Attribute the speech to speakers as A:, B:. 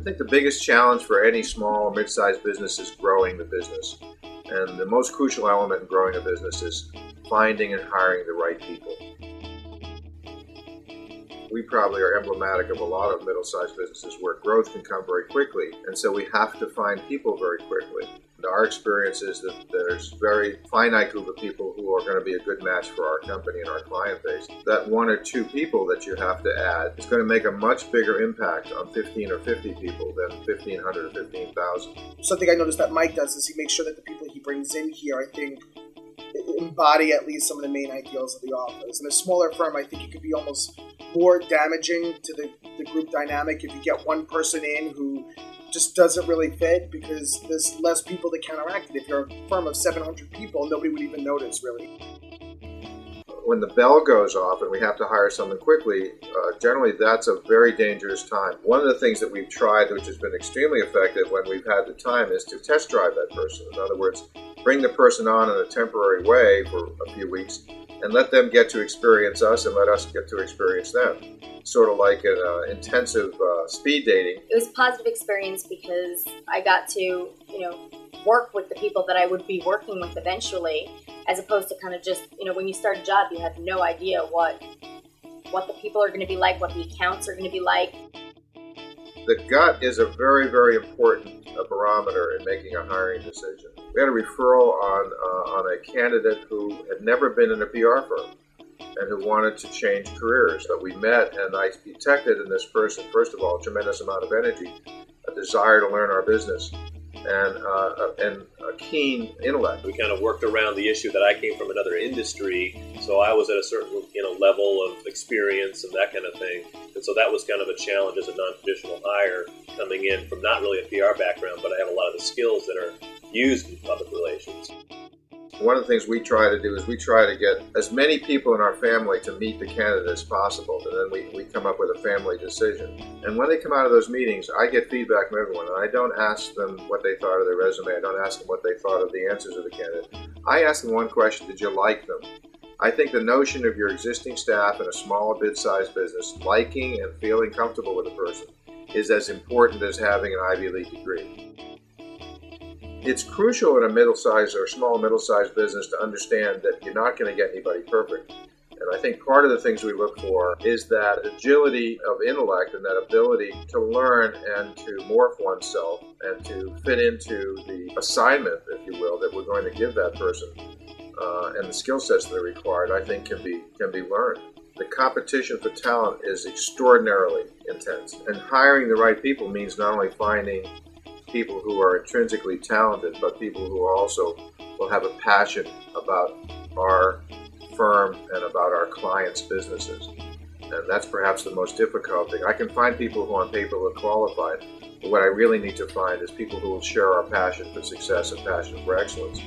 A: think the biggest challenge for any small or mid-sized business is growing the business. And the most crucial element in growing a business is finding and hiring the right people. We probably are emblematic of a lot of middle-sized businesses where growth can come very quickly, and so we have to find people very quickly. Our experience is that there's a very finite group of people who are going to be a good match for our company and our client base. That one or two people that you have to add is going to make a much bigger impact on 15 or 50 people than 1,500 or 15,000.
B: Something I noticed that Mike does is he makes sure that the people he brings in here, I think, embody at least some of the main ideals of the office. In a smaller firm, I think it could be almost more damaging to the group dynamic if you get one person in who just doesn't really fit, because there's less people to counteract it. If you're a firm of 700 people, nobody would even notice, really.
A: When the bell goes off and we have to hire someone quickly, generally that's a very dangerous time. One of the things that we've tried, which has been extremely effective when we've had the time, is to test drive that person. In other words, bring the person on in a temporary way for a few weeks and let them get to experience us and let us get to experience them. Sort of like an intensive speed dating.
C: It was a positive experience because I got to, work with the people that I would be working with eventually, as opposed to kind of just, when you start a job, you have no idea what the people are going to be like, what the accounts are going to be like.
A: The gut is a very, very important barometer in making a hiring decision. We had a referral on a candidate who had never been in a PR firm and who wanted to change careers. But we met, and I detected in this person, first of all, a tremendous amount of energy, a desire to learn our business, and a keen intellect.
D: We kind of worked around the issue that I came from another industry, so I was at a certain level of experience and that kind of thing. And so that was kind of a challenge as a non-traditional hire, coming in from not really a PR background, but I have a lot of the skills that are used in public relations.
A: One of the things we try to do is we try to get as many people in our family to meet the candidate as possible, and then we come up with a family decision. And when they come out of those meetings, I get feedback from everyone, and I don't ask them what they thought of their resume. I don't ask them what they thought of the answers of the candidate. I ask them one question: did you like them? I think the notion of your existing staff in a small or mid-sized business liking and feeling comfortable with a person is as important as having an Ivy League degree. It's crucial in a middle-sized or small middle-sized business to understand that you're not going to get anybody perfect. And I think part of the things we look for is that agility of intellect and that ability to learn and to morph oneself and to fit into the assignment, if you will, that we're going to give that person, and the skill sets that are required, I think can be learned. The competition for talent is extraordinarily intense. And hiring the right people means not only finding people who are intrinsically talented, but people who also will have a passion about our firm and about our clients' businesses. And that's perhaps the most difficult thing. I can find people who on paper look qualified, but what I really need to find is people who will share our passion for success and passion for excellence.